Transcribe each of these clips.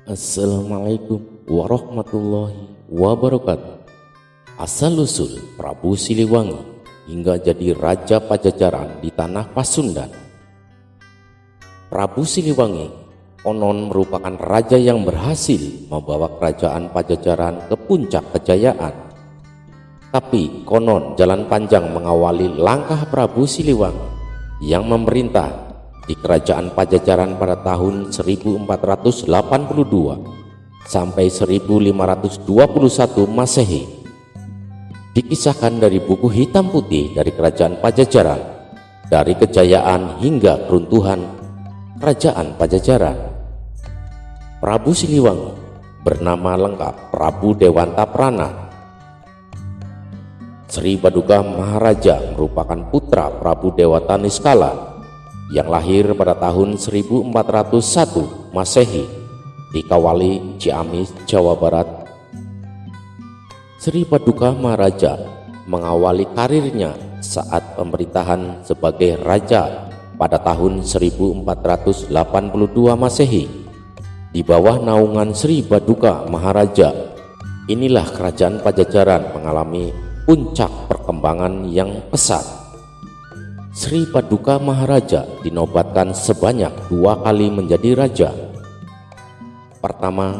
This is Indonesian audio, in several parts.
Assalamualaikum warahmatullahi wabarakatuh. Asal-usul Prabu Siliwangi hingga jadi Raja Pajajaran di tanah Pasundan. Prabu Siliwangi konon merupakan raja yang berhasil membawa kerajaan Pajajaran ke puncak kejayaan. Tapi konon jalan panjang mengawali langkah Prabu Siliwangi yang memerintah di kerajaan Pajajaran pada tahun 1482 sampai 1521 Masehi. Dikisahkan dari buku hitam putih dari kerajaan Pajajaran, dari kejayaan hingga keruntuhan kerajaan Pajajaran. Prabu Siliwangi bernama lengkap Prabu Dewanta Prana. Sri Baduga Maharaja merupakan putra Prabu Dewata Niskala yang lahir pada tahun 1401 Masehi di Kawali, Ciamis, Jawa Barat. Sri Baduga Maharaja mengawali karirnya saat pemerintahan sebagai raja pada tahun 1482 Masehi. Di bawah naungan Sri Baduga Maharaja, inilah kerajaan Pajajaran mengalami puncak perkembangan yang pesat. Sri Baduga Maharaja dinobatkan sebanyak 2 kali menjadi raja. Pertama,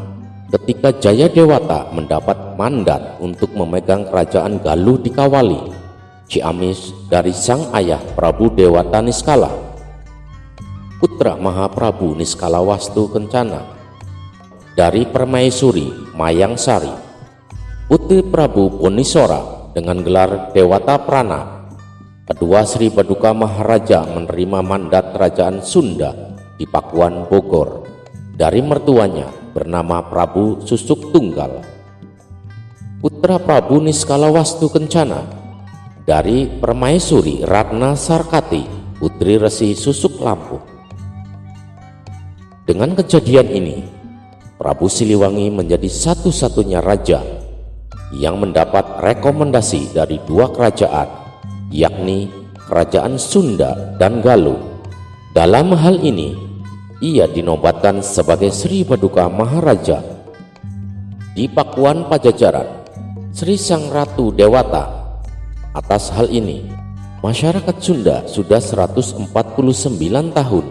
ketika Jayadewata mendapat mandat untuk memegang kerajaan Galuh di Kawali, Ciamis dari sang ayah Prabu Dewata Niskala, putra Mahaprabu Niskala Wastu Kencana, dari Permaisuri Mayang Sari, putri Prabu Ponisora dengan gelar Dewata Prana. Kedua Sri Baduga Maharaja menerima mandat kerajaan Sunda di Pakuan, Bogor dari mertuanya bernama Prabu Susuk Tunggal, putra Prabu Niskala Wastu Kencana, dari Permaisuri Ratna Sarkati, putri Resi Susuk Lampuh. Dengan kejadian ini, Prabu Siliwangi menjadi satu-satunya raja yang mendapat rekomendasi dari 2 kerajaan, yakni kerajaan Sunda dan Galuh. Dalam hal ini, ia dinobatkan sebagai Sri Baduga Maharaja. Di Pakuan Pajajaran, Sri Sang Ratu Dewata. Atas hal ini, masyarakat Sunda sudah 149 tahun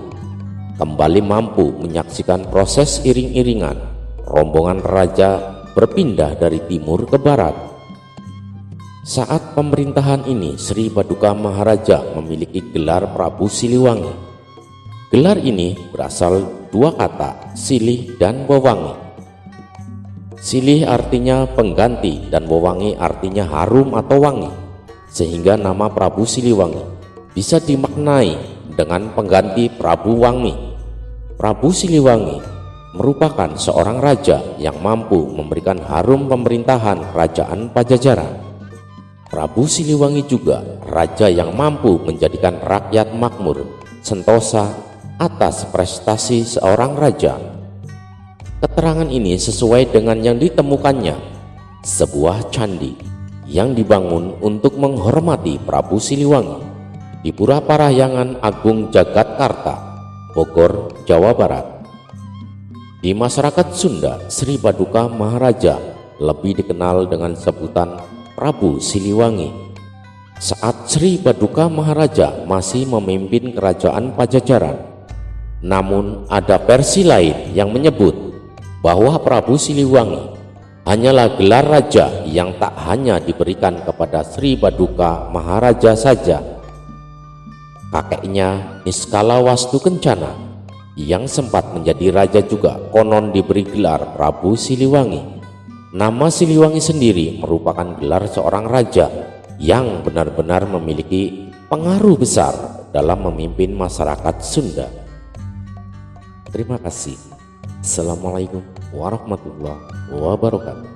kembali mampu menyaksikan proses iring-iringan rombongan raja berpindah dari timur ke barat. Saat pemerintahan ini, Sri Baduga Maharaja memiliki gelar Prabu Siliwangi. Gelar ini berasal 2 kata, silih dan wewangi. Silih artinya pengganti dan wewangi artinya harum atau wangi, sehingga nama Prabu Siliwangi bisa dimaknai dengan pengganti Prabu Wangi. Prabu Siliwangi merupakan seorang raja yang mampu memberikan harum pemerintahan kerajaan Pajajaran. Prabu Siliwangi juga raja yang mampu menjadikan rakyat makmur, sentosa atas prestasi seorang raja. Keterangan ini sesuai dengan yang ditemukannya sebuah candi yang dibangun untuk menghormati Prabu Siliwangi di Pura Parahyangan Agung Jagatkarta, Bogor, Jawa Barat. Di masyarakat Sunda, Sri Baduga Maharaja lebih dikenal dengan sebutan Prabu Siliwangi. Saat Sri Baduga Maharaja masih memimpin kerajaan Pajajaran, namun ada versi lain yang menyebut bahwa Prabu Siliwangi hanyalah gelar raja yang tak hanya diberikan kepada Sri Baduga Maharaja saja. Kakeknya Niskala Wastu Kencana yang sempat menjadi raja juga konon diberi gelar Prabu Siliwangi. Nama Siliwangi sendiri merupakan gelar seorang raja yang benar-benar memiliki pengaruh besar dalam memimpin masyarakat Sunda. Terima kasih. Assalamualaikum warahmatullahi wabarakatuh.